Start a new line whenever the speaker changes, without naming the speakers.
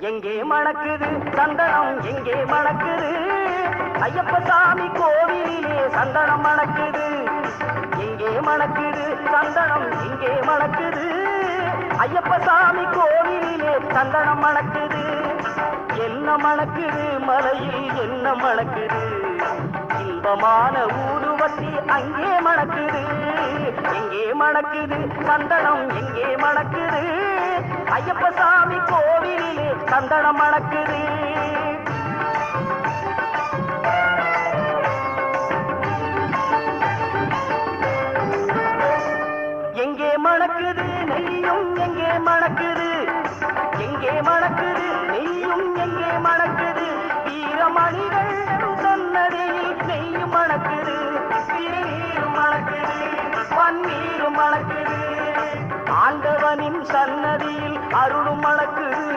எங்கே மணக்குது சந்தனம் எங்கே மணக்குது ஐயப்ப சாமி கோவிலிலே சந்தனம் மணக்குது எங்கே மணக்குது சந்தனம் எங்கே மணக்குது ஐயப்ப சாமி கோவிலிலே சந்தனம் மணக்குது என்ன மணக்குது மலையில் என்ன மணக்குது இன்பமான ஊதுவத்தி அங்கே மணக்குது எங்கே மணக்குது சந்தனம் எங்கே மணக்குது ஐயப்ப சாமி கோவிலிலே சந்தனம் மணக்குது எங்கே மணக்குது நெய்யும் எங்கே மணக்குது எங்கே மணக்குது நெய்யும் எங்கே மணக்குது வீரமணிகள் சன்னதியில் நெய்யும் மணக்குது நீரும் மணக்குது பன்னீரும் மணக்குது ஆண்டவனின் சன்னதியில் அருளும் மணக்குது